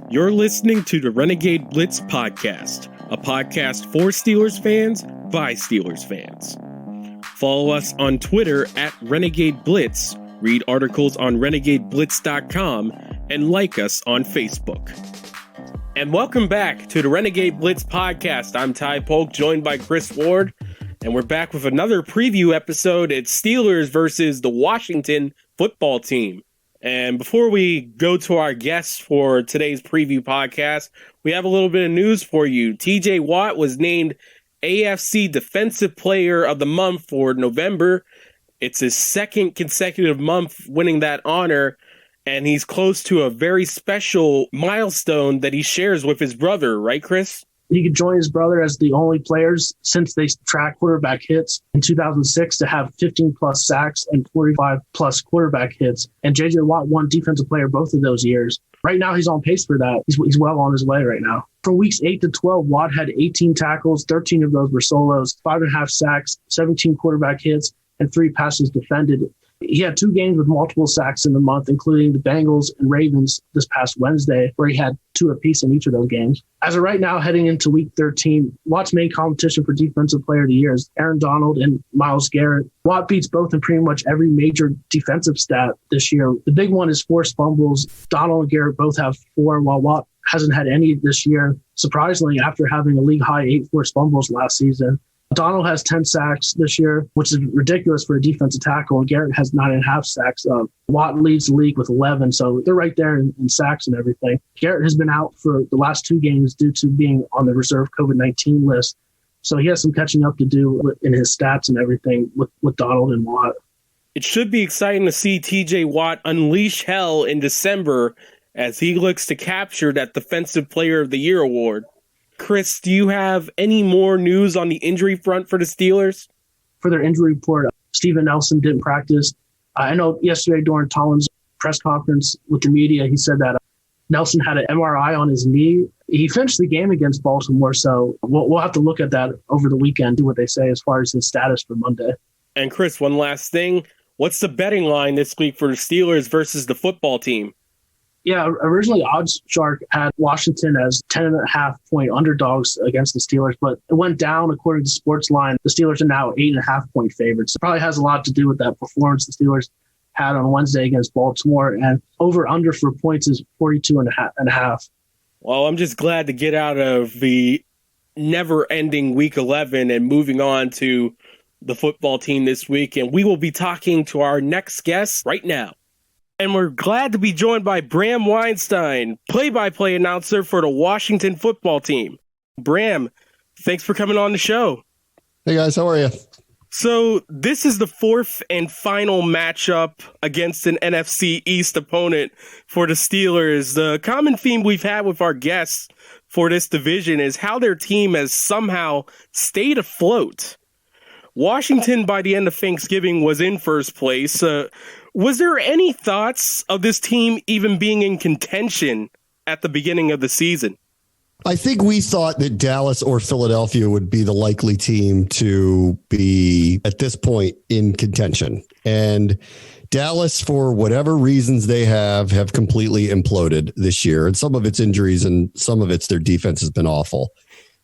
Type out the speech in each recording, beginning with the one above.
You're listening to the Renegade Blitz podcast, a podcast for Steelers fans by Steelers fans. Follow us on Twitter at Renegade Blitz, read articles on renegadeblitz.com, and like us on Facebook. And welcome back to the Renegade Blitz podcast. I'm Ty Polk, joined by Chris Ward, and we're back with another preview episode. It's Steelers versus the Washington football team. And before we go to our guests for today's preview podcast, we have a little bit of news for you. TJ Watt was named AFC Defensive Player of the Month for November. It's his second consecutive month winning that honor, and he's close to a very special milestone that he shares with his brother, right, Chris? He could join his brother as the only players since they track quarterback hits in 2006 to have 15-plus sacks and 45-plus quarterback hits. And J.J. Watt won Defensive Player both of those years. Right now, he's on pace for that. He's well on his way right now. From weeks 8 to 12, Watt had 18 tackles, 13 of those were solos, 5.5 sacks, 17 quarterback hits, and 3 passes defended. He had 2 games with multiple sacks in the month, including the Bengals and Ravens this past Wednesday, where he had 2 apiece in each of those games. As of right now, heading into Week 13, Watt's main competition for Defensive Player of the Year is Aaron Donald and Myles Garrett. Watt beats both in pretty much every major defensive stat this year. The big one is forced fumbles. Donald and Garrett both have 4, while Watt hasn't had any this year, surprisingly, after having a league-high 8 forced fumbles last season. Donald has 10 sacks this year, which is ridiculous for a defensive tackle, and Garrett has 9.5 sacks. Watt leads the league with 11, so they're right there in sacks and everything. Garrett has been out for the last 2 games due to being on the reserve COVID-19 list, so he has some catching up to do in his stats and everything with Donald and Watt. It should be exciting to see TJ Watt unleash hell in December as he looks to capture that Defensive Player of the Year award. Chris, do you have any more news on the injury front for the Steelers? For their injury report, Steven Nelson didn't practice. I know yesterday during Tomlin's press conference with the media, he said that Nelson had an MRI on his knee. He finished the game against Baltimore, so we'll have to look at that over the weekend, do what they say as far as his status for Monday. And Chris, one last thing. What's the betting line this week for the Steelers versus the football team? Yeah, originally OddsShark had Washington as 10.5-point underdogs against the Steelers, but it went down according to Sportsline. The Steelers are now 8.5-point favorites. It probably has a lot to do with that performance the Steelers had on Wednesday against Baltimore, and over-under for points is 42.5. Well, I'm just glad to get out of the never-ending Week 11 and moving on to the football team this week, and we will be talking to our next guest right now. And we're glad to be joined by Bram Weinstein, play-by-play announcer for the Washington football team. Bram, thanks for coming on the show. Hey guys, how are you? So this is the 4th and final matchup against an NFC East opponent for the Steelers. The common theme we've had with our guests for this division is how their team has somehow stayed afloat. Washington, by the end of Thanksgiving, was in first place. Was there any thoughts of this team even being in contention at the beginning of the season? I think we thought that Dallas or Philadelphia would be the likely team to be, at this point, in contention. And Dallas, for whatever reasons they have completely imploded this year. And some of it's injuries and some of it's their defense has been awful.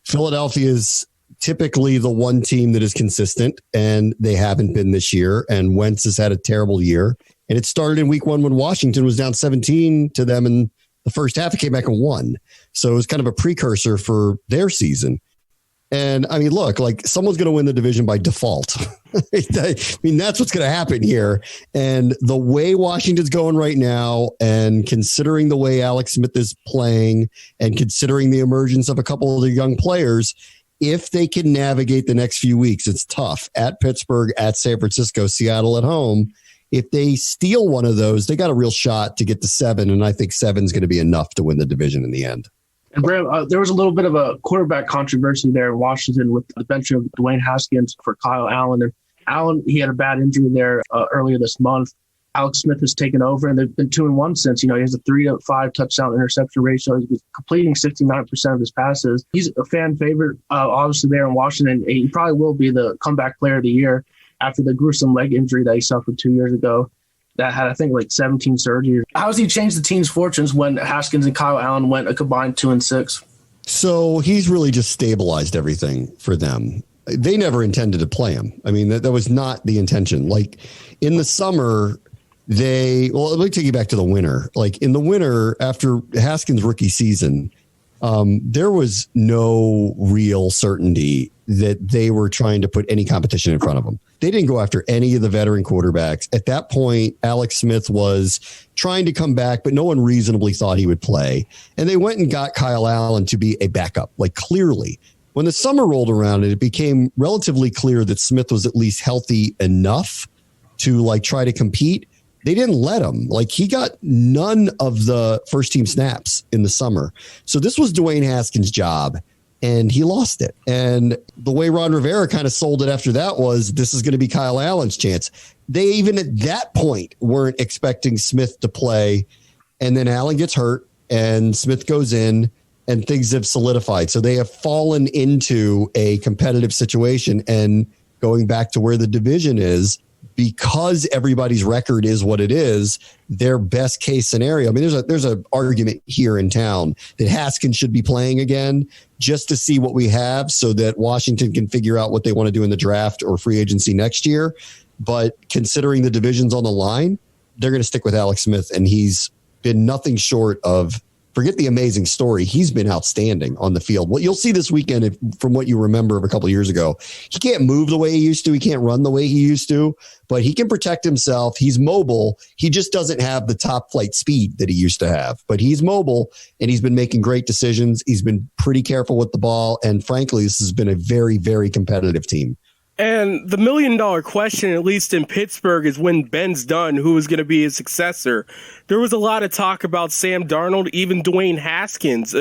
Philadelphia's typically the one team that is consistent, and they haven't been this year. And Wentz has had a terrible year. And it started in week 1 when Washington was down 17 to them in the first half. It came back and won. So it was kind of a precursor for their season. And I mean, look, like someone's going to win the division by default. I mean, that's what's going to happen here. And the way Washington's going right now, and considering the way Alex Smith is playing, and considering the emergence of a couple of the young players, if they can navigate the next few weeks, it's tough at Pittsburgh, at San Francisco, Seattle at home. If they steal one of those, they got a real shot to get to 7. And I think 7 is going to be enough to win the division in the end. And Bram, there was a little bit of a quarterback controversy there in Washington with the bench of Dwayne Haskins for Kyle Allen. And Allen, he had a bad injury there earlier this month. Alex Smith has taken over, and they've been 2-1 since. He has a 3-5 touchdown interception ratio. He's completing 69% of his passes. He's a fan favorite, obviously, there in Washington. He probably will be the comeback player of the year after the gruesome leg injury that he suffered 2 years ago. that had, I think, like 17 surgeries. How has he changed the team's fortunes when Haskins and Kyle Allen went a combined 2-6? So he's really just stabilized everything for them. They never intended to play him. I mean, that was not the intention. Like in the summer, let me take you back to the winter. Like in the winter, after Haskins' rookie season, there was no real certainty that they were trying to put any competition in front of them. They didn't go after any of the veteran quarterbacks. At that point, Alex Smith was trying to come back, but no one reasonably thought he would play. And they went and got Kyle Allen to be a backup, like clearly. When the summer rolled around and it became relatively clear that Smith was at least healthy enough to like try to compete, they didn't let him. Like he got none of the first team snaps in the summer. So this was Dwayne Haskins' job and he lost it. And the way Ron Rivera kind of sold it after that was this is going to be Kyle Allen's chance. They even at that point weren't expecting Smith to play. And then Allen gets hurt and Smith goes in and things have solidified. So they have fallen into a competitive situation and going back to where the division is, because everybody's record is what it is, their best case scenario. I mean, there's an argument here in town that Haskins should be playing again just to see what we have so that Washington can figure out what they want to do in the draft or free agency next year. But considering the division's on the line, they're going to stick with Alex Smith. And he's been nothing short of, forget the amazing story, he's been outstanding on the field. What you'll see this weekend, from what you remember of a couple of years ago, he can't move the way he used to. He can't run the way he used to, but he can protect himself. He's mobile. He just doesn't have the top flight speed that he used to have, but he's mobile and he's been making great decisions. He's been pretty careful with the ball. And frankly, this has been a very, very competitive team. And the $1 million question, at least in Pittsburgh, is when Ben's done, who is going to be his successor. There was a lot of talk about Sam Darnold, even Dwayne Haskins.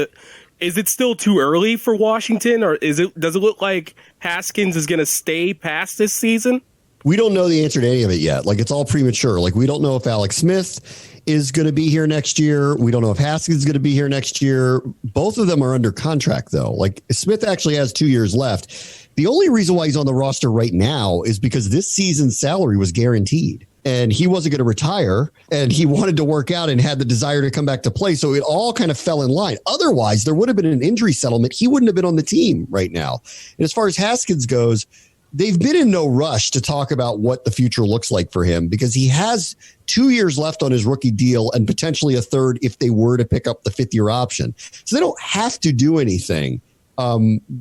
Is it still too early for Washington, or does it look like Haskins is going to stay past this season? We don't know the answer to any of it yet. Like, it's all premature. Like, we don't know if Alex Smith is going to be here next year. We don't know if Haskins is going to be here next year. Both of them are under contract, though. Like, Smith actually has 2 years left. The only reason why he's on the roster right now is because this season's salary was guaranteed and he wasn't going to retire and he wanted to work out and had the desire to come back to play. So it all kind of fell in line. Otherwise, there would have been an injury settlement. He wouldn't have been on the team right now. And as far as Haskins goes, they've been in no rush to talk about what the future looks like for him because he has 2 years left on his rookie deal and potentially a third if they were to pick up the fifth-year option. So they don't have to do anything.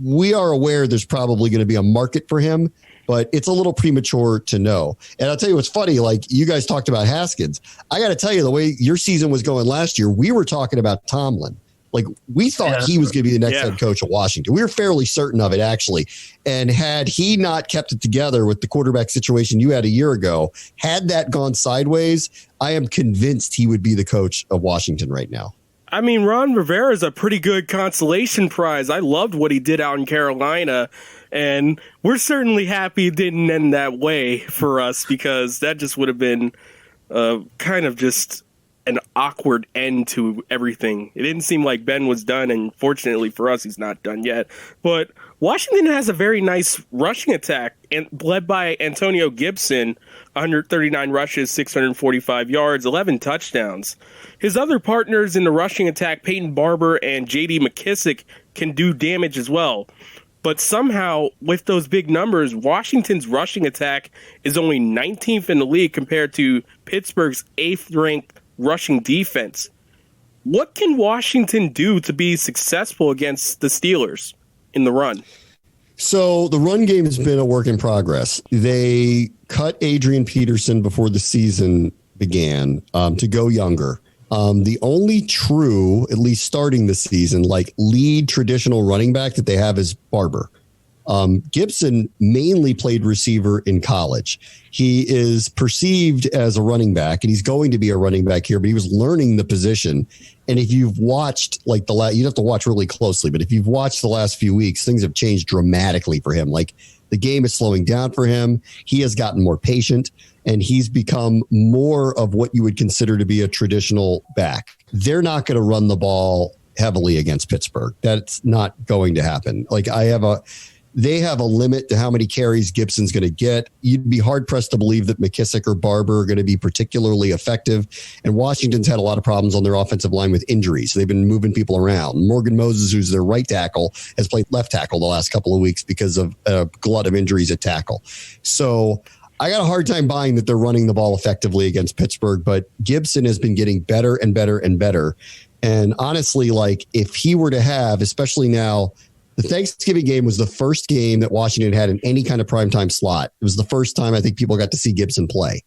We are aware there's probably going to be a market for him, but it's a little premature to know. And I'll tell you what's funny, like you guys talked about Haskins. I got to tell you, the way your season was going last year, we were talking about Tomlin. Like we thought he was going to be the next head coach of Washington. We were fairly certain of it, actually. And had he not kept it together with the quarterback situation you had a year ago, had that gone sideways, I am convinced he would be the coach of Washington right now. I mean, Ron Rivera is a pretty good consolation prize. I loved what he did out in Carolina, and we're certainly happy it didn't end that way for us because that just would have been kind of just an awkward end to everything. It didn't seem like Ben was done, and fortunately for us, he's not done yet. But Washington has a very nice rushing attack, and led by Antonio Gibson, 139 rushes, 645 yards, 11 touchdowns. His other partners in the rushing attack, Peyton Barber and J.D. McKissick, can do damage as well. But somehow, with those big numbers, Washington's rushing attack is only 19th in the league compared to Pittsburgh's 8th-ranked rushing defense. What can Washington do to be successful against the Steelers in the run? So the run game has been a work in progress. They cut Adrian Peterson before the season began to go younger. The only true, at least starting the season, like lead traditional running back that they have is Barber. Gibson mainly played receiver in college. He is perceived as a running back, and he's going to be a running back here, but he was learning the position. And if you've watched like you'd have to watch really closely, but if you've watched the last few weeks, things have changed dramatically for him. Like the game is slowing down for him. He has gotten more patient, and he's become more of what you would consider to be a traditional back. They're not going to run the ball heavily against Pittsburgh. That's not going to happen. Like they have a limit to how many carries Gibson's going to get. You'd be hard-pressed to believe that McKissick or Barber are going to be particularly effective. And Washington's had a lot of problems on their offensive line with injuries. They've been moving people around. Morgan Moses, who's their right tackle, has played left tackle the last couple of weeks because of a glut of injuries at tackle. So I got a hard time buying that they're running the ball effectively against Pittsburgh, but Gibson has been getting better and better and better. And honestly, like if he were to have, especially now, the Thanksgiving game was the first game that Washington had in any kind of primetime slot. It was the first time I think people got to see Gibson play.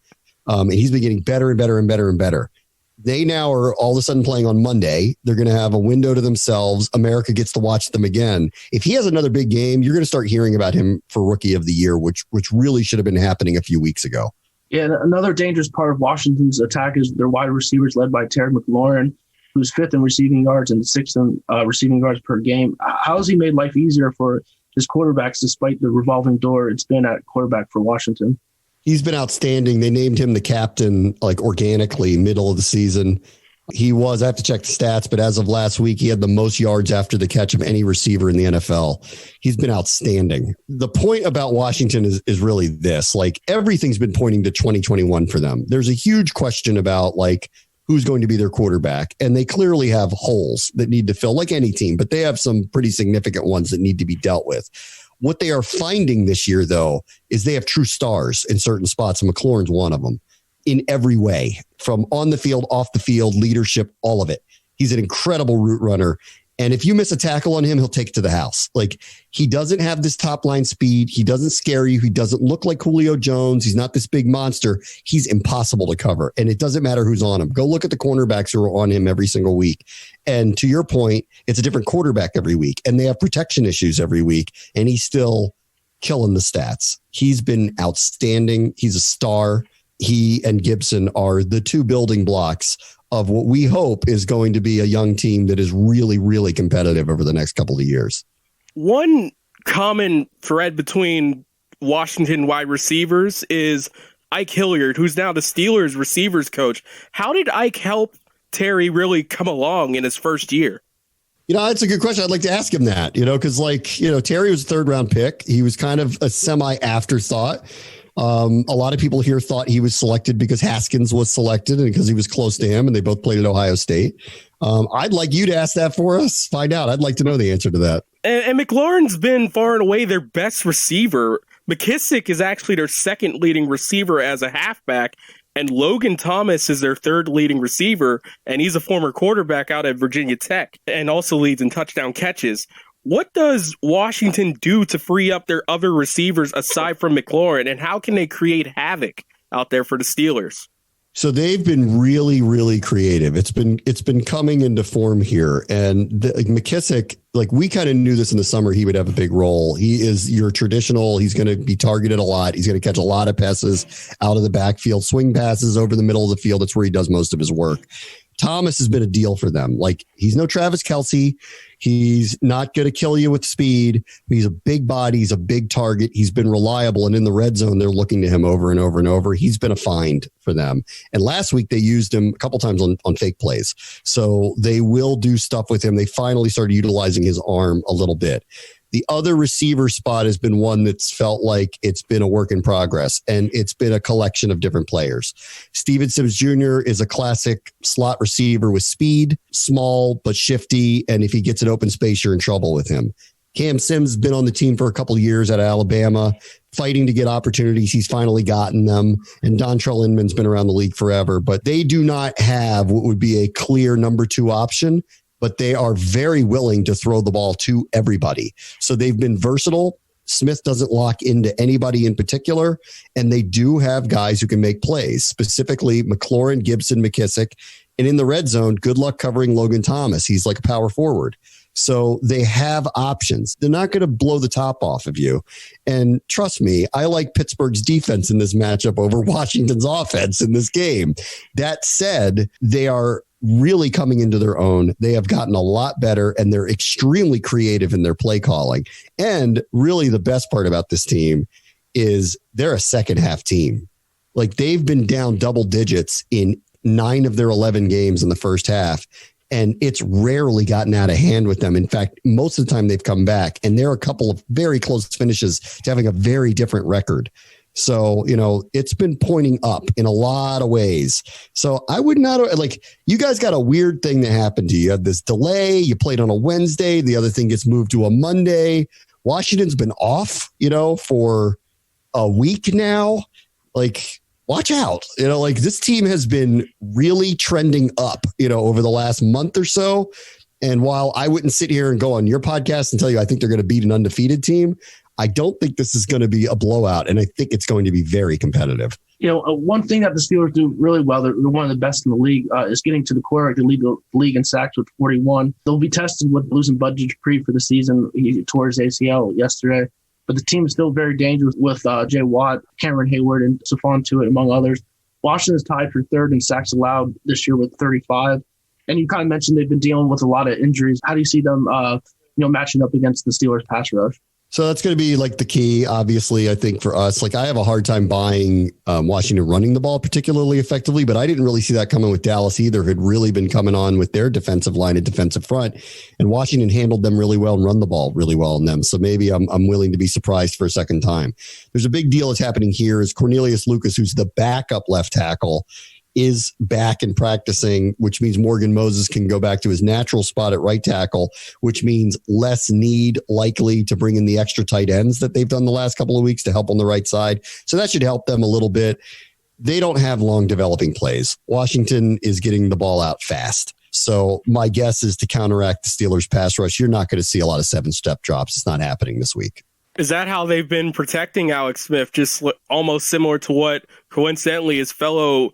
And he's been getting better and better and better and better. They now are all of a sudden playing on Monday. They're going to have a window to themselves. America gets to watch them again. If he has another big game, you're going to start hearing about him for Rookie of the Year, which really should have been happening a few weeks ago. Yeah, another dangerous part of Washington's attack is their wide receivers led by Terry McLaurin, who's fifth in receiving yards and sixth in receiving yards per game. How has he made life easier for his quarterbacks despite the revolving door it's been at quarterback for Washington? He's been outstanding. They named him the captain like organically middle of the season. He was, I have to check the stats, but as of last week, he had the most yards after the catch of any receiver in the NFL. He's been outstanding. The point about Washington is really this, like everything's been pointing to 2021 for them. There's a huge question about like, who's going to be their quarterback. And they clearly have holes that need to fill like any team, but they have some pretty significant ones that need to be dealt with. What they are finding this year, though, is they have true stars in certain spots. And McLaurin's one of them in every way, from on the field, off the field, leadership, all of it. He's an incredible route runner. And if you miss a tackle on him, he'll take it to the house. Like he doesn't have this top line speed. He doesn't scare you. He doesn't look like Julio Jones. He's not this big monster. He's impossible to cover. And it doesn't matter who's on him. Go look at the cornerbacks who are on him every single week. And to your point, it's a different quarterback every week. And they have protection issues every week. And he's still killing the stats. He's been outstanding. He's a star. He and Gibson are the two building blocks of what we hope is going to be a young team that is really, really competitive over the next couple of years. One common thread between Washington wide receivers is Ike Hilliard, who's now the Steelers receivers coach. How did Ike help Terry really come along in his first year? That's a good question. I'd like to ask him that, because Terry was a third round pick. He was kind of a semi afterthought. A lot of people here thought he was selected because Haskins was selected and because he was close to him and they both played at Ohio State. I'd like you to ask that for us. Find out. I'd like to know the answer to that. And McLaurin's been far and away their best receiver. McKissick is actually their second leading receiver as a halfback. And Logan Thomas is their third leading receiver. And he's a former quarterback out at Virginia Tech and also leads in touchdown catches. What does Washington do to free up their other receivers aside from McLaurin, and how can they create havoc out there for the Steelers? So they've been really, really creative. It's been coming into form here. And McKissick, like we kind of knew this in the summer, he would have a big role. He is your traditional. He's going to be targeted a lot. He's going to catch a lot of passes out of the backfield, swing passes over the middle of the field. That's where he does most of his work. Thomas has been a deal for them. Like he's no Travis Kelce. He's not going to kill you with speed. He's a big body. He's a big target. He's been reliable. And in the red zone, they're looking to him over and over and over. He's been a find for them. And last week they used him a couple times on fake plays. So they will do stuff with him. They finally started utilizing his arm a little bit. The other receiver spot has been one that's felt like it's been a work in progress, and it's been a collection of different players. Steven Sims Jr. is a classic slot receiver with speed, small but shifty, and if he gets an open space, you're in trouble with him. Cam Sims has been on the team for a couple of years at Alabama, fighting to get opportunities. He's finally gotten them. And Dontrell Inman's been around the league forever, but they do not have what would be a clear number two option, but they are very willing to throw the ball to everybody. So they've been versatile. Smith doesn't lock into anybody in particular, and they do have guys who can make plays, specifically McLaurin, Gibson, McKissick. And in the red zone, good luck covering Logan Thomas. He's like a power forward. So they have options. They're not going to blow the top off of you. And trust me, I like Pittsburgh's defense in this matchup over Washington's offense in this game. That said, they are really coming into their own. They have gotten a lot better, and they're extremely creative in their play calling. And really the best part about this team is they're a second half team. Like they've been down double digits in 9 of their 11 games in the first half. And it's rarely gotten out of hand with them. In fact, most of the time they've come back, and there are a couple of very close finishes to having a very different record. So, it's been pointing up in a lot of ways. So I would not you guys got a weird thing that happened to you. You had this delay. You played on a Wednesday. The other thing gets moved to a Monday. Washington's been off, for a week now. Watch out. This team has been really trending up, over the last month or so. And while I wouldn't sit here and go on your podcast and tell you I think they're going to beat an undefeated team, I don't think this is going to be a blowout, and I think it's going to be very competitive. One thing that the Steelers do really well, they're one of the best in the league, is getting to the quarterback. They lead the league in sacks with 41. They'll be tested with losing Bud Dupree for the season. He tore his ACL yesterday. But the team is still very dangerous with Jay Watt, Cameron Hayward, and Stephon Tuitt, among others. Washington is tied for third in sacks allowed this year with 35. And you kind of mentioned they've been dealing with a lot of injuries. How do you see them matching up against the Steelers pass rush? So that's going to be the key, obviously, I think, for us. I have a hard time buying Washington running the ball particularly effectively, but I didn't really see that coming with Dallas either, who had really been coming on with their defensive line and defensive front. And Washington handled them really well and run the ball really well on them. So maybe I'm willing to be surprised for a second time. There's a big deal that's happening here is Cornelius Lucas, who's the backup left tackle, is back and practicing, which means Morgan Moses can go back to his natural spot at right tackle, which means less need likely to bring in the extra tight ends that they've done the last couple of weeks to help on the right side. So that should help them a little bit. They don't have long developing plays. Washington is getting the ball out fast. So my guess is to counteract the Steelers pass rush, you're not going to see a lot of 7-step drops. It's not happening this week. Is that how they've been protecting Alex Smith? Just almost similar to what coincidentally his fellow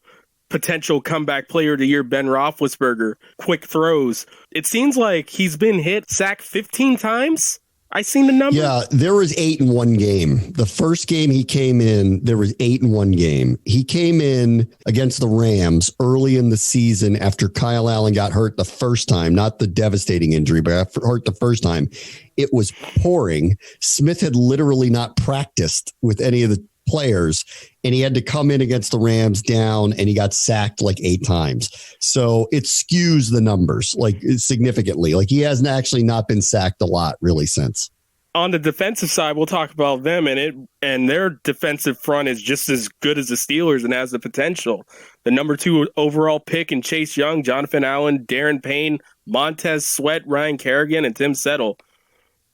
potential comeback player of the year, Ben Roethlisberger, quick throws. It seems like he's been sacked 15 times. I seen the number. Yeah, there was 8 in one game. The first game he came in, there was 8 in one game. He came in against the Rams early in the season after Kyle Allen got hurt the first time, not the devastating injury, but hurt the first time. It was pouring. Smith had literally not practiced with any of the players, and he had to come in against the Rams down, and he got sacked 8 times. So it skews the numbers significantly. He hasn't actually not been sacked a lot really since. On the defensive side, we'll talk about them, and their defensive front is just as good as the Steelers and has the potential. The number 2 overall pick in Chase Young, Jonathan Allen, Darren Payne, Montez Sweat, Ryan Kerrigan, and Tim Settle.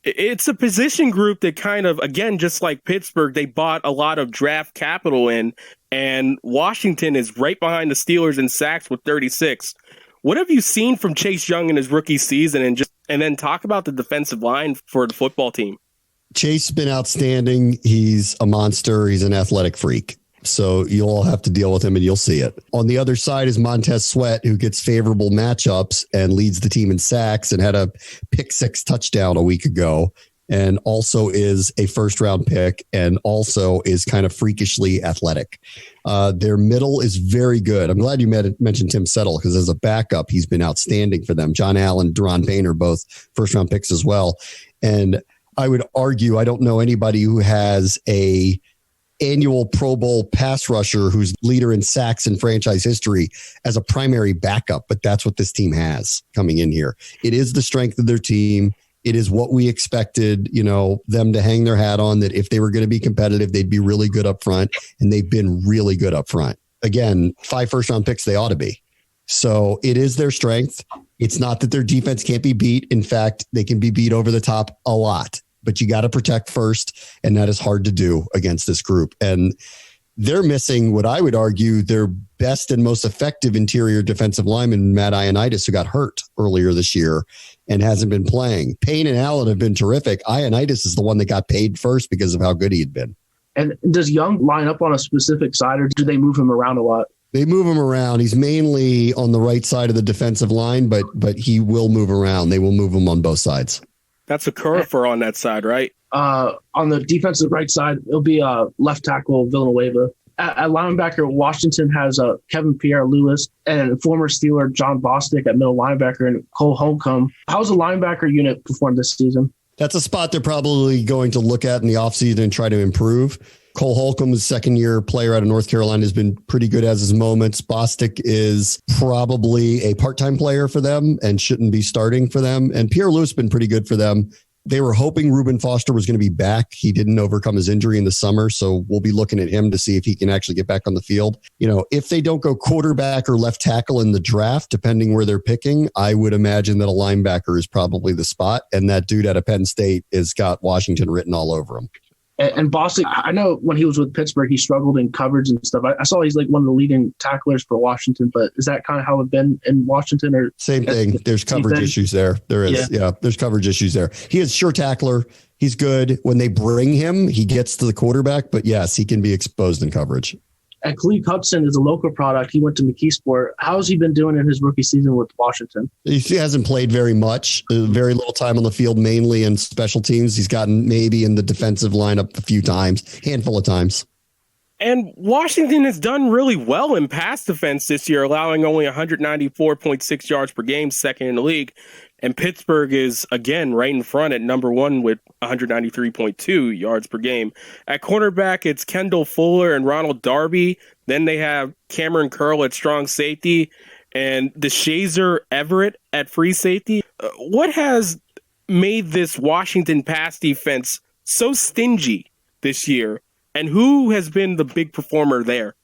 It's a position group that kind of, again, just like Pittsburgh, they bought a lot of draft capital in, and Washington is right behind the Steelers in sacks with 36. What have you seen from Chase Young in his rookie season, and then talk about the defensive line for the football team? Chase has been outstanding. He's a monster. He's an athletic freak. So you'll all have to deal with him, and you'll see it. On the other side is Montez Sweat, who gets favorable matchups and leads the team in sacks and had a pick 6 touchdown a week ago, and also is a first-round pick and also is kind of freakishly athletic. Their middle is very good. I'm glad you mentioned Tim Settle, because as a backup, he's been outstanding for them. John Allen, Daron Payne are both first-round picks as well. And I would argue I don't know anybody who has a annual Pro Bowl pass rusher who's leader in sacks in franchise history as a primary backup, but that's what this team has coming in here. It is the strength of their team. It is what we expected, them to hang their hat on, that if they were going to be competitive, they'd be really good up front, and they've been really good up front. Again, 5 first-round picks, they ought to be. So it is their strength. It's not that their defense can't be beat. In fact, they can be beat over the top a lot. But you got to protect first, and that is hard to do against this group. And they're missing what I would argue their best and most effective interior defensive lineman, Matt Ioannidis, who got hurt earlier this year and hasn't been playing. Payne and Allen have been terrific. Ioannidis is the one that got paid first because of how good he had been. And does Young line up on a specific side, or do they move him around a lot? They move him around. He's mainly on the right side of the defensive line, but he will move around. They will move him on both sides. That's a Curfer on that side, right? On the defensive right side, it'll be left tackle Villanueva. At linebacker, Washington has Kevin Pierre-Louis and former Steeler John Bostic at middle linebacker and Cole Holcomb. How's the linebacker unit performed this season? That's a spot they're probably going to look at in the offseason and try to improve. Cole Holcomb's second-year player out of North Carolina has been pretty good as his moments. Bostic is probably a part-time player for them and shouldn't be starting for them. And Pierre Louis has been pretty good for them. They were hoping Reuben Foster was going to be back. He didn't overcome his injury in the summer, so we'll be looking at him to see if he can actually get back on the field. If they don't go quarterback or left tackle in the draft, depending where they're picking, I would imagine that a linebacker is probably the spot, and that dude out of Penn State has got Washington written all over him. And Bostic, I know when he was with Pittsburgh, he struggled in coverage and stuff. I saw he's like one of the leading tacklers for Washington, but is that kind of how it's been in Washington? Or same thing. There's coverage issues there. There is. Yeah, there's coverage issues there. He is sure tackler. He's good. When they bring him, he gets to the quarterback, but yes, he can be exposed in coverage. And Khalid Hudson is a local product. He went to McKeesport. How's he been doing in his rookie season with Washington? He hasn't played very much, very little time on the field, mainly in special teams. He's gotten maybe in the defensive lineup a few times, handful of times. And Washington has done really well in pass defense this year, allowing only 194.6 yards per game, second in the league. And Pittsburgh is, again, right in front at number one with 193.2 yards per game. At cornerback, it's Kendall Fuller and Ronald Darby. Then they have Cameron Curl at strong safety and DeShazer Everett at free safety. What has made this Washington pass defense so stingy this year? And who has been the big performer there?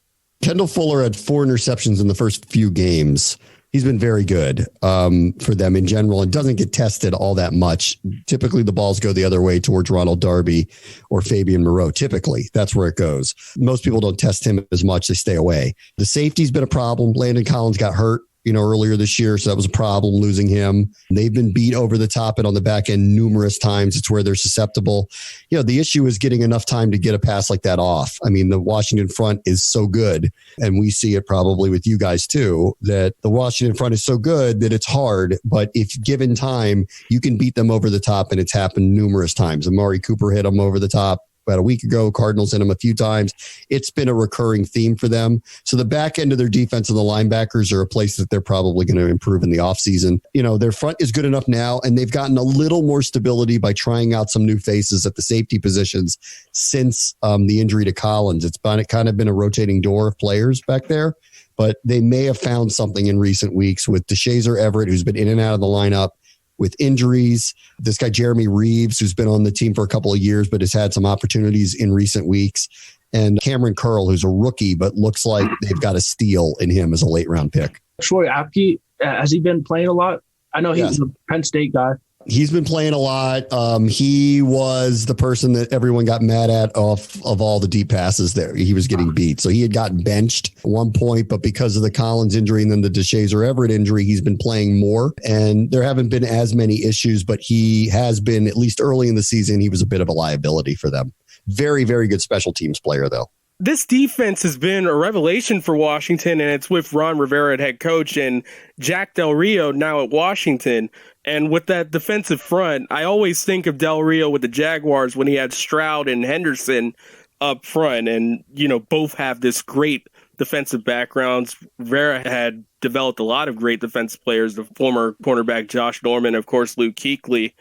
Kendall Fuller had 4 interceptions in the first few games. He's been very good for them in general and doesn't get tested all that much. Typically, the balls go the other way towards Ronald Darby or Fabian Moreau. Typically, that's where it goes. Most people don't test him as much. They stay away. The safety's been a problem. Landon Collins got hurt earlier this year. So that was a problem, losing him. They've been beat over the top and on the back end numerous times. It's where they're susceptible. The issue is getting enough time to get a pass like that off. I mean, the Washington front is so good, and we see it probably with you guys too, that the Washington front is so good that it's hard, but if given time, you can beat them over the top, and it's happened numerous times. Amari Cooper hit them over the top about a week ago. Cardinals hit them a few times. It's been a recurring theme for them. So the back end of their defense and the linebackers are a place that they're probably going to improve in the offseason. Their front is good enough now, and they've gotten a little more stability by trying out some new faces at the safety positions since the injury to Collins. It's kind of been a rotating door of players back there, but they may have found something in recent weeks with DeShazer Everett, who's been in and out of the lineup with injuries. This guy, Jeremy Reeves, who's been on the team for a couple of years, but has had some opportunities in recent weeks. And Cameron Curl, who's a rookie, but looks like they've got a steal in him as a late round pick. Troy Apke, has he been playing a lot? I know he was a Penn State guy. He's been playing a lot. He was the person that everyone got mad at of all the deep passes there. He was getting beat. So he had gotten benched at one point, but because of the Collins injury and then the DeShazer Everett injury, he's been playing more. And there haven't been as many issues, but he has been, at least early in the season, he was a bit of a liability for them. Very, very good special teams player, though. This defense has been a revelation for Washington, and it's with Ron Rivera at head coach and Jack Del Rio now at Washington. And with that defensive front, I always think of Del Rio with the Jaguars when he had Stroud and Henderson up front. And, both have this great defensive backgrounds. Rivera had developed a lot of great defensive players, the former cornerback Josh Norman, of course, Luke Kuechly.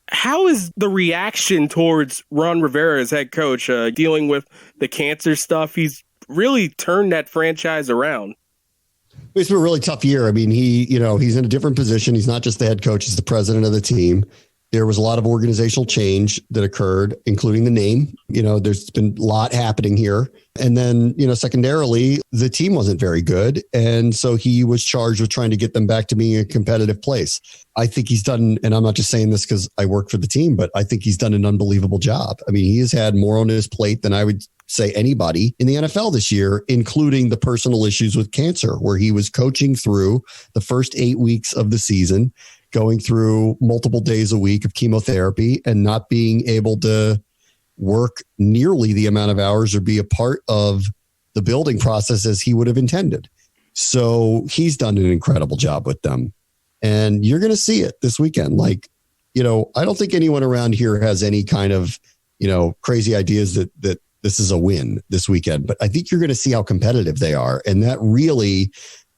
How is the reaction towards Ron Rivera as head coach, dealing with the cancer stuff? He's really turned that franchise around. It's been a really tough year. I mean, he's in a different position. He's not just the head coach. He's the president of the team. There was a lot of organizational change that occurred, including the name. There's been a lot happening here. And then, secondarily, the team wasn't very good. And so he was charged with trying to get them back to being a competitive place. I think he's done, and I'm not just saying this because I work for the team, but I think he's done an unbelievable job. I mean, he has had more on his plate than I would say anybody in the NFL this year, including the personal issues with cancer, where he was coaching through the first 8 weeks of the season, going through multiple days a week of chemotherapy and not being able to work nearly the amount of hours or be a part of the building process as he would have intended. So he's done an incredible job with them. And you're going to see it this weekend. I don't think anyone around here has any kind of, crazy ideas that this is a win this weekend, but I think you're going to see how competitive they are. And that really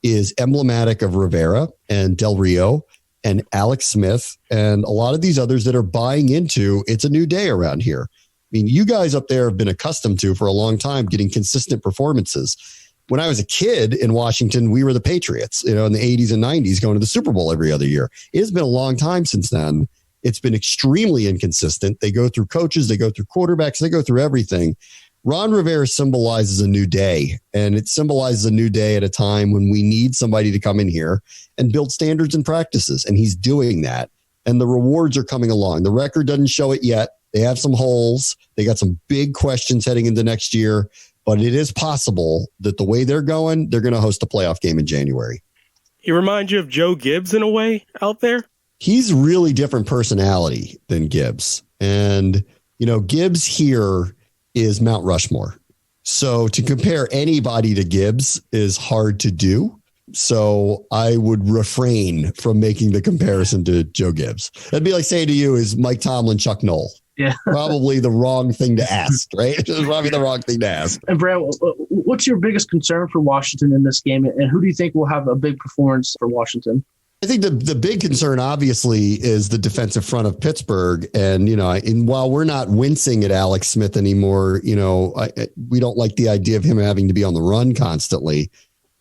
is emblematic of Rivera and Del Rio and Alex Smith and a lot of these others that are buying into it's a new day around here. mean, you guys up there have been accustomed to for a long time getting consistent performances. When I was a kid in Washington, we were the Patriots, in the 80s and 90s, going to the Super Bowl every other year. It's been a long time since then. It's been extremely inconsistent. They go through coaches, they go through quarterbacks, they go through everything. Ron Rivera symbolizes a new day, and it symbolizes a new day at a time when we need somebody to come in here and build standards and practices, and he's doing that. And the rewards are coming along. The record doesn't show it yet. They have some holes. They got some big questions heading into next year. But it is possible that the way they're going to host a playoff game in January. He reminds you of Joe Gibbs in a way out there? He's really different personality than Gibbs. And, Gibbs here is Mount Rushmore. So to compare anybody to Gibbs is hard to do. So I would refrain from making the comparison to Joe Gibbs. That'd be like saying to you, is Mike Tomlin Chuck Noll? Yeah. Probably the wrong thing to ask, right? It's probably the wrong thing to ask. And Brad, what's your biggest concern for Washington in this game? And who do you think will have a big performance for Washington? I think the big concern, obviously, is the defensive front of Pittsburgh. And, while we're not wincing at Alex Smith anymore, we don't like the idea of him having to be on the run constantly.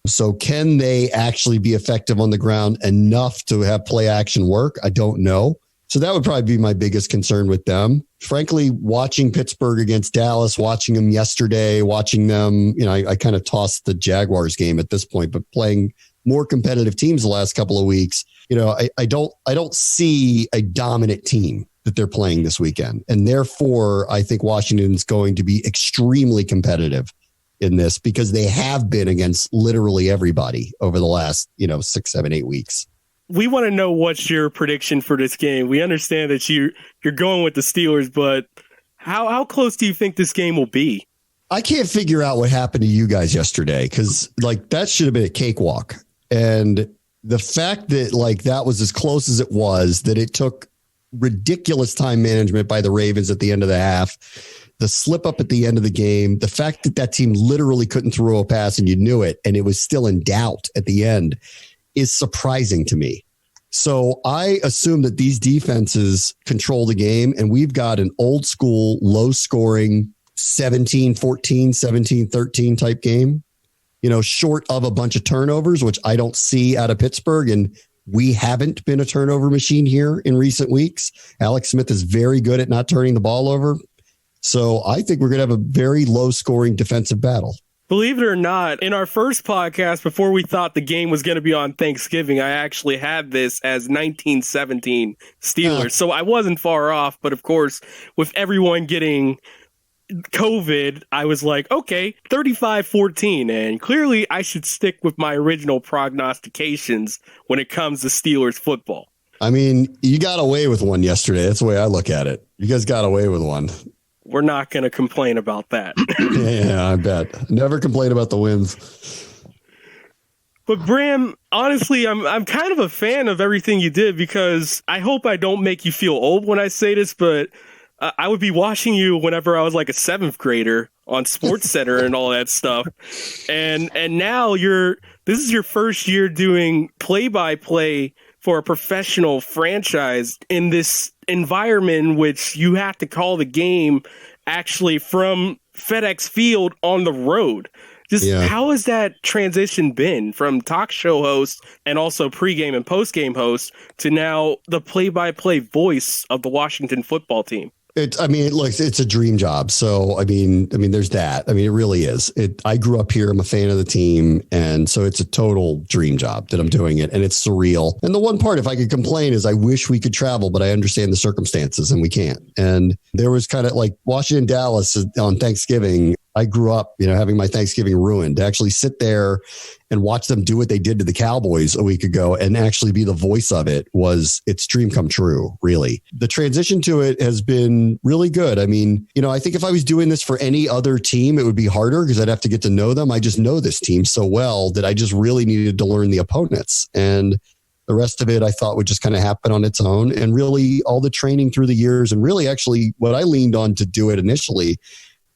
So can they actually be effective on the ground enough to have play action work? I don't know. So that would probably be my biggest concern with them. Frankly, watching Pittsburgh against Dallas, watching them yesterday, watching them, I kind of tossed the Jaguars game at this point, but playing more competitive teams the last couple of weeks, I don't see a dominant team that they're playing this weekend. And therefore, I think Washington's going to be extremely competitive in this because they have been against literally everybody over the last, 6, 7, 8 weeks. We want to know what's your prediction for this game. We understand that you're going with the Steelers, but how close do you think this game will be? I can't figure out what happened to you guys yesterday because that should have been a cakewalk. And the fact that that was as close as it was, that it took ridiculous time management by the Ravens at the end of the half, the slip up at the end of the game, the fact that team literally couldn't throw a pass and you knew it, and it was still in doubt at the end, is surprising to me. So I assume that these defenses control the game, and we've got an old school, low scoring 17-14, 17-13 type game, short of a bunch of turnovers, which I don't see out of Pittsburgh. And we haven't been a turnover machine here in recent weeks. Alex Smith is very good at not turning the ball over. So I think we're going to have a very low scoring defensive battle. Believe it or not, in our first podcast, before we thought the game was going to be on Thanksgiving, I actually had this as 1917 Steelers. So I wasn't far off. But of course, with everyone getting COVID, I was like, okay, 35-14. And clearly I should stick with my original prognostications when it comes to Steelers football. I mean, you got away with one yesterday. That's the way I look at it. You guys got away with one. We're not going to complain about that. Yeah, I bet. Never complain about the wins. But Bram, honestly, I'm kind of a fan of everything you did because I hope I don't make you feel old when I say this, but I would be watching you whenever I was like a 7th grader on Sports Center and all that stuff. And now this is your first year doing play-by-play for a professional franchise in this environment in which you have to call the game actually from FedEx Field on the road. How has that transition been from talk show host and also pregame and postgame host to now the play-by-play voice of the Washington football team? It's a dream job. So, I mean, there's that. I mean, it really is. I grew up here. I'm a fan of the team. And so it's a total dream job that I'm doing it. And it's surreal. And the one part, if I could complain, is I wish we could travel, but I understand the circumstances and we can't. And there was kind of like Washington, Dallas on Thanksgiving. I grew up, having my Thanksgiving ruined. To actually sit there and watch them do what they did to the Cowboys a week ago and actually be the voice of it it's dream come true, really. The transition to it has been really good. I mean, I think if I was doing this for any other team, it would be harder because I'd have to get to know them. I just know this team so well that I just really needed to learn the opponents. And the rest of it, I thought would just kind of happen on its own. And really all the training through the years and really actually what I leaned on to do it initially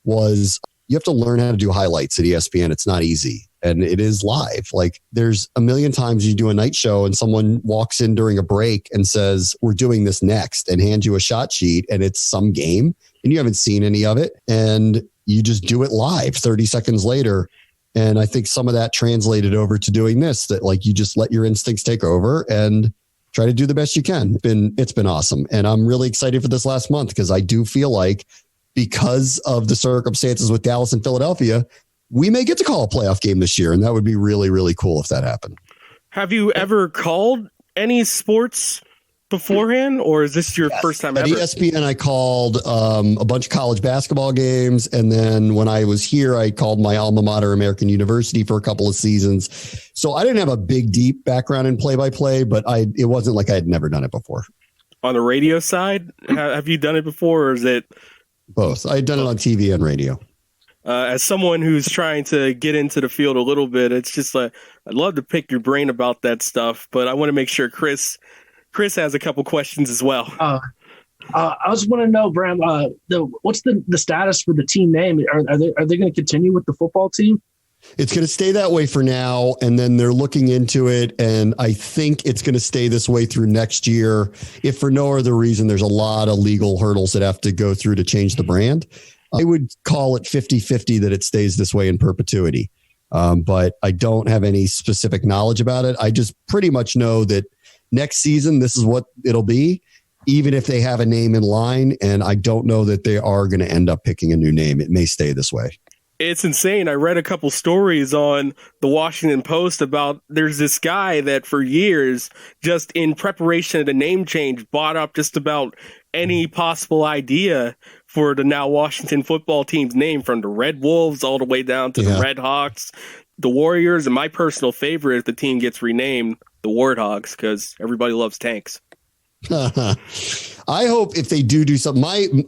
was you have to learn how to do highlights at ESPN. It's not easy. And it is live. Like there's a million times you do a night show and someone walks in during a break and says, we're doing this next and hands you a shot sheet and it's some game. and you haven't seen any of it, and you just do it live 30 seconds later. And I think some of that translated over to doing this, that like you just let your instincts take over and try to do the best you can. It's been awesome. And I'm really excited for this last month because I do feel like because of the circumstances with Dallas and Philadelphia, we may get to call a playoff game this year. And that would be really, really cool if that happened. Have you ever called any sports beforehand, or is this your first time ever? At ESPN, I called a bunch of college basketball games. And then when I was here, I called my alma mater, American University, for a couple of seasons. So I didn't have a big, deep background in play-by-play, but it wasn't like I had never done it before. On the radio side, have you done it before, or is it? Both. I had done it on TV and radio. As someone who's trying to get into the field a little bit, it's just like, I'd love to pick your brain about that stuff, but I want to make sure Chris has a couple questions as well. I just want to know, Bram, what's the status for the team name? Are they going to continue with the football team? It's going to stay that way for now, and then they're looking into it, and I think it's going to stay this way through next year. If for no other reason, there's a lot of legal hurdles that have to go through to change the brand. I would call it 50-50 that it stays this way in perpetuity. But I don't have any specific knowledge about it. I just pretty much know that next season, this is what it'll be, even if they have a name in line. And I don't know that they are going to end up picking a new name. It may stay this way. It's insane. I read a couple stories on the Washington Post about there's this guy that for years, just in preparation of the name change, bought up just about any possible idea for the now Washington football team's name, from the Red Wolves all the way down to the Red Hawks, the Warriors, and my personal favorite if the team gets renamed, the Warthogs, because everybody loves tanks. I hope if they do something,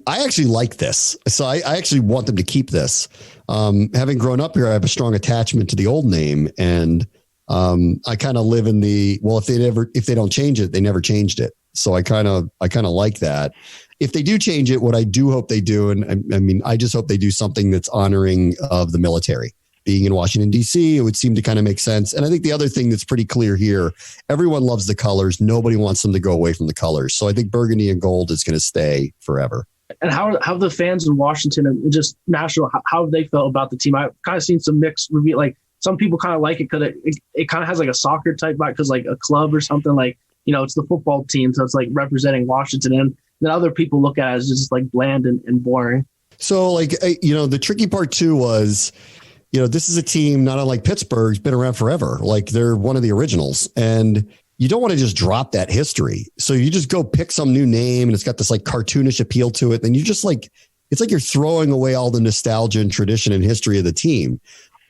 I actually like this. So I actually want them to keep this. Having grown up here, I have a strong attachment to the old name, and I kind of live in if they don't change it, they never changed it. So I kind of like that. If they do change it, what I do hope they do, and I mean, I just hope they do something that's honoring of the military. Being in Washington, D.C., it would seem to kind of make sense. And I think the other thing that's pretty clear here, everyone loves the colors. Nobody wants them to go away from the colors. So I think burgundy and gold is going to stay forever. And how the fans in Washington and just national, how they felt about the team? I've kind of seen some mixed review. Like some people kind of like it because it kind of has like a soccer type vibe, because like a club or something, like, you know, it's the football team. So it's like representing Washington. And then other people look at it as just like bland and boring. So like, you know, the tricky part too was, you know, this is a team not unlike Pittsburgh's been around forever. Like they're one of the originals, and you don't want to just drop that history. So you just go pick some new name and it's got this like cartoonish appeal to it. Then you just like, it's like you're throwing away all the nostalgia and tradition and history of the team.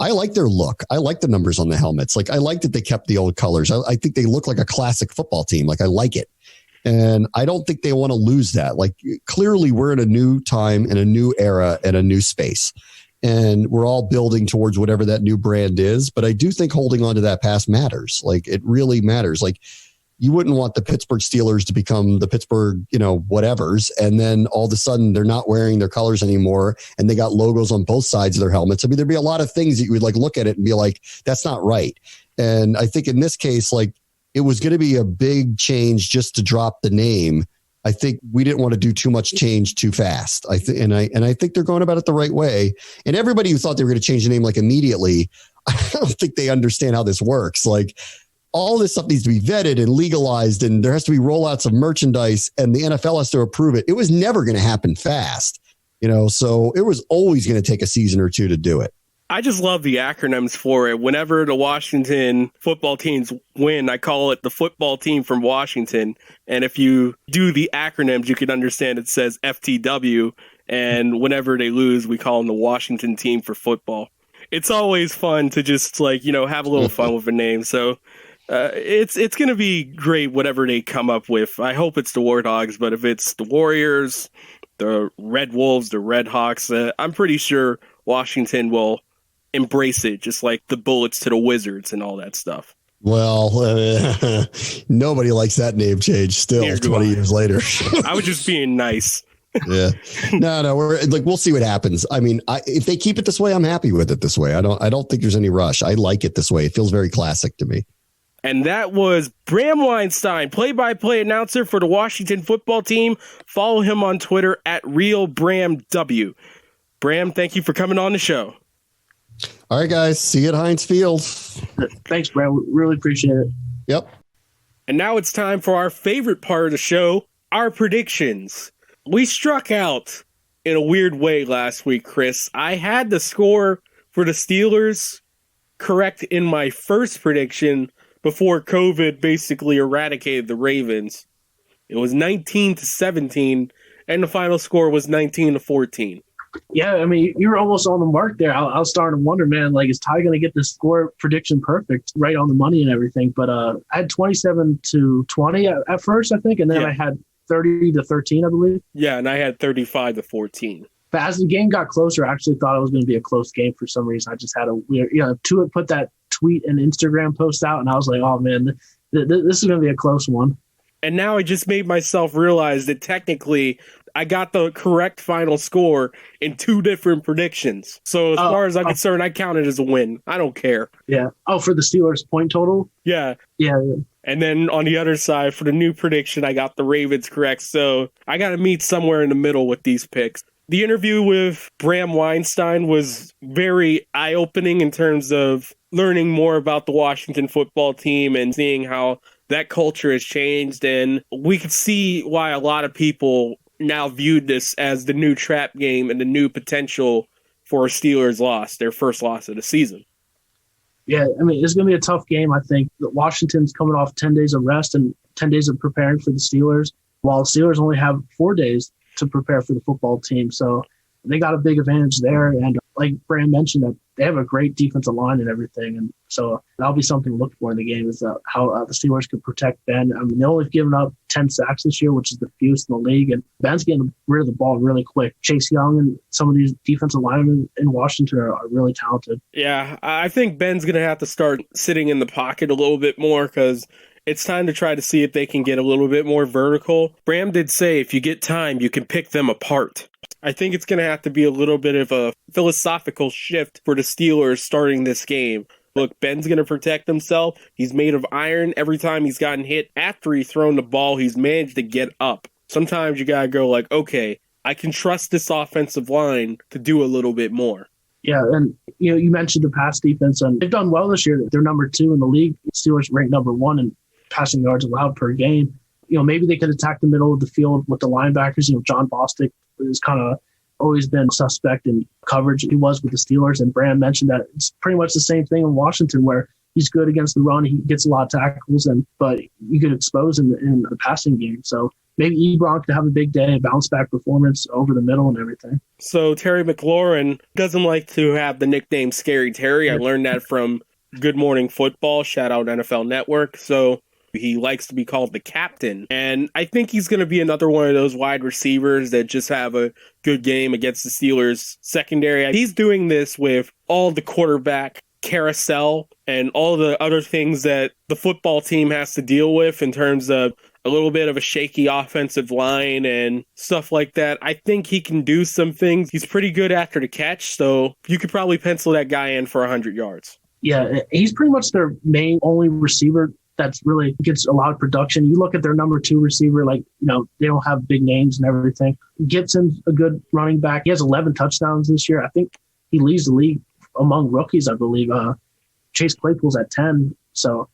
I like their look. I like the numbers on the helmets. Like I like that they kept the old colors. I think they look like a classic football team. Like I like it. And I don't think they want to lose that. Like clearly we're in a new time and a new era and a new space. And we're all building towards whatever that new brand is. But I do think holding on to that past matters. Like it really matters. Like you wouldn't want the Pittsburgh Steelers to become the Pittsburgh, you know, whatevers. And then all of a sudden they're not wearing their colors anymore. And they got logos on both sides of their helmets. I mean, there'd be a lot of things that you would like look at it and be like, that's not right. And I think in this case, like it was going to be a big change just to drop the name. I think we didn't want to do too much change too fast. I think they're going about it the right way. And everybody who thought they were going to change the name like immediately, I don't think they understand how this works. Like all this stuff needs to be vetted and legalized, and there has to be rollouts of merchandise, and the NFL has to approve it. It was never going to happen fast, you know, so it was always going to take a season or two to do it. I just love the acronyms for it. Whenever the Washington football teams win, I call it the football team from Washington. And if you do the acronyms, you can understand it says FTW. And whenever they lose, we call them the Washington team for football. It's always fun to just like, you know, have a little fun with a name. So it's going to be great, whatever they come up with. I hope it's the Warthogs, but if it's the Warriors, the Red Wolves, the Red Hawks, I'm pretty sure Washington will embrace it, just like the Bullets to the Wizards and all that stuff. Well, nobody likes that name change still 20 years later. I was just being nice. Yeah. No, we'll see what happens. I mean, if they keep it this way, I'm happy with it this way. I don't think there's any rush. I like it this way. It feels very classic to me. And that was Bram Weinstein, play-by-play announcer for the Washington football team. Follow him on Twitter at RealBramW. Bram, thank you for coming on the show. All right, guys. See you at Heinz Field. Thanks, Bram. We really appreciate it. Yep. And now it's time for our favorite part of the show, our predictions. We struck out in a weird way last week, Chris. I had the score for the Steelers correct in my first prediction before COVID basically eradicated the Ravens. It was 19-17, and the final score was 19-14. Yeah, I mean, you were almost on the mark there. I was starting to wonder, man, like, is Ty going to get the score prediction perfect, right on the money and everything? But I had 27-20 at first, I think, and then I had 30-13, I believe. Yeah, and I had 35-14. But as the game got closer, I actually thought it was going to be a close game for some reason. I just had a weird, Tua put that tweet and Instagram post out, and I was like, oh, man, this is going to be a close one. And now I just made myself realize that technically I got the correct final score in two different predictions. So as far as I'm concerned, I count it as a win. I don't care. Yeah. Oh, for the Steelers point total? Yeah. Yeah. And then on the other side, for the new prediction, I got the Ravens correct. So I got to meet somewhere in the middle with these picks. The interview with Bram Weinstein was very eye-opening in terms of learning more about the Washington football team and seeing how that culture has changed. And we could see why a lot of people now viewed this as the new trap game and the new potential for a Steelers loss, their first loss of the season. Yeah, I mean, it's going to be a tough game, I think. Washington's coming off 10 days of rest and 10 days of preparing for the Steelers, while the Steelers only have 4 days to prepare for the football team. So they got a big advantage there. And like Bram mentioned, that they have a great defensive line and everything. And so that'll be something to look for in the game, is how the Steelers could protect Ben. I mean, they only given up 10 sacks this year, which is the fewest in the league. And Ben's getting rid of the ball really quick. Chase Young and some of these defensive linemen in Washington are really talented. Yeah, I think Ben's going to have to start sitting in the pocket a little bit more, because it's time to try to see if they can get a little bit more vertical. Bram did say if you get time, you can pick them apart. I think it's going to have to be a little bit of a philosophical shift for the Steelers starting this game. Look, Ben's going to protect himself. He's made of iron. Every time he's gotten hit after he's thrown the ball, he's managed to get up. Sometimes you got to go like, okay, I can trust this offensive line to do a little bit more. Yeah, and you mentioned the pass defense, and they've done well this year. They're number 2 in the league. Steelers ranked number 1 in passing yards allowed per game. Maybe they could attack the middle of the field with the linebackers. John Bostic has kind of always been suspect in coverage. He was with the Steelers, and Bram mentioned that it's pretty much the same thing in Washington, where he's good against the run. He gets a lot of tackles, but you could expose him in the passing game. So maybe Ebron could have a big day, a bounce-back performance over the middle and everything. So Terry McLaurin doesn't like to have the nickname Scary Terry. I learned that from Good Morning Football. Shout out NFL Network. So he likes to be called the captain. And I think he's going to be another one of those wide receivers that just have a good game against the Steelers secondary. He's doing this with all the quarterback carousel and all the other things that the football team has to deal with in terms of a little bit of a shaky offensive line and stuff like that. I think he can do some things. He's pretty good after the catch, so you could probably pencil that guy in for 100 yards. Yeah, he's pretty much their only receiver that's really gets a lot of production. You look at their number 2 receiver, they don't have big names and everything. Gibson's a good running back. He has 11 touchdowns this year. I think he leads the league among rookies, I believe. Chase Claypool's at 10. So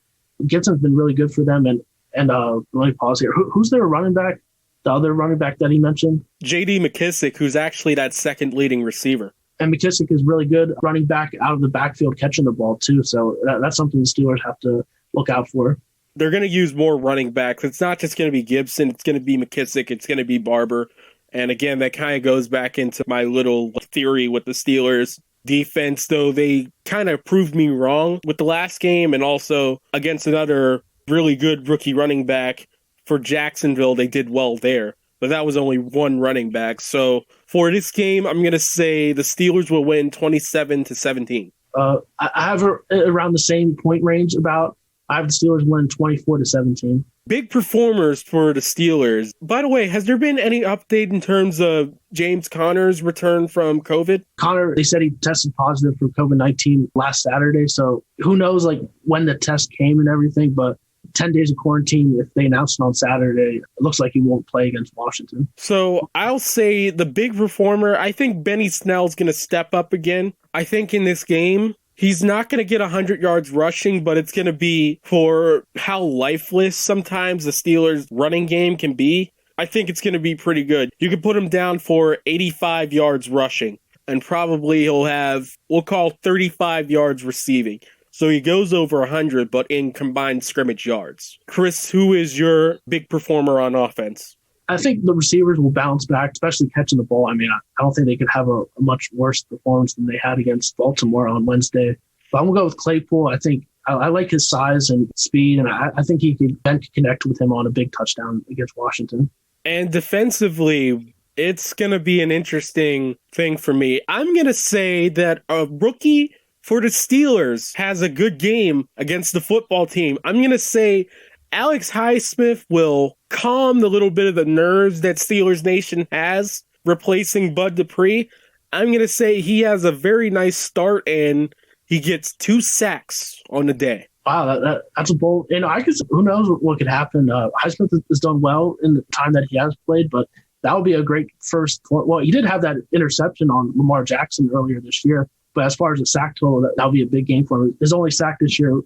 Gibson's been really good for them. And let me pause here. Who's their running back? The other running back that he mentioned? J.D. McKissick, who's actually that second leading receiver. And McKissick is really good running back out of the backfield catching the ball too. So that's something the Steelers have to look out for. They're going to use more running backs. It's not just going to be Gibson. It's going to be McKissick. It's going to be Barber. And again, that kind of goes back into my little theory with the Steelers defense, though they kind of proved me wrong with the last game, and also against another really good rookie running back for Jacksonville. They did well there, but that was only one running back. So for this game, I'm going to say the Steelers will win 27-17. I have around the same point range about. I have the Steelers winning 24-17. Big performers for the Steelers. By the way, has there been any update in terms of James Conner's return from COVID? Conner, they said he tested positive for COVID-19 last Saturday. So who knows like when the test came and everything, but 10 days of quarantine, if they announce it on Saturday, it looks like he won't play against Washington. So I'll say the big performer, I think Benny Snell's going to step up again. I think in this game, he's not going to get 100 yards rushing, but it's going to be for how lifeless sometimes the Steelers' running game can be. I think it's going to be pretty good. You could put him down for 85 yards rushing, and probably he'll have, we'll call 35 yards receiving. So he goes over 100, but in combined scrimmage yards. Chris, who is your big performer on offense? I think the receivers will bounce back, especially catching the ball. I mean, I don't think they could have a much worse performance than they had against Baltimore on Wednesday. But I'm going to go with Claypool. I think I like his size and speed, and I think Ben could connect with him on a big touchdown against Washington. And defensively, it's going to be an interesting thing for me. I'm going to say that a rookie for the Steelers has a good game against the football team. I'm going to say Alex Highsmith will calm the little bit of the nerves that Steelers Nation has, replacing Bud Dupree. I'm going to say he has a very nice start, and he gets 2 sacks on the day. Wow, that's a bold. I guess who knows what could happen. Highsmith has done well in the time that he has played, but that would be a great first. Well, he did have that interception on Lamar Jackson earlier this year, but as far as the sack total, that would be a big game for him. His only sack this year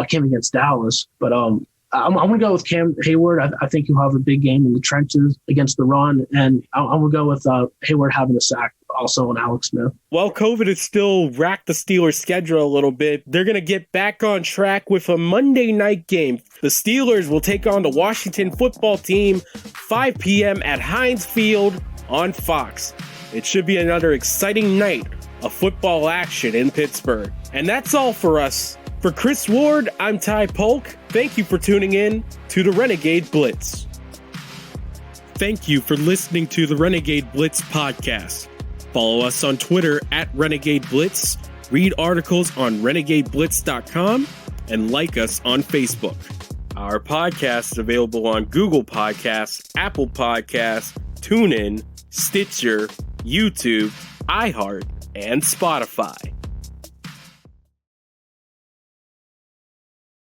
came against Dallas, but I'm going to go with Cam Hayward. I think he'll have a big game in the trenches against the run, and I'm going to go with Hayward having a sack also on Alex Smith. While COVID has still racked the Steelers' schedule a little bit, they're going to get back on track with a Monday night game. The Steelers will take on the Washington football team 5 p.m. at Heinz Field on Fox. It should be another exciting night of football action in Pittsburgh. And that's all for us. For Chris Ward, I'm Ty Polk. Thank you for tuning in to the Renegade Blitz. Thank you for listening to the Renegade Blitz podcast. Follow us on Twitter at Renegade Blitz, read articles on renegadeblitz.com, and like us on Facebook. Our podcast is available on Google Podcasts, Apple Podcasts, TuneIn, Stitcher, YouTube, iHeart, and Spotify.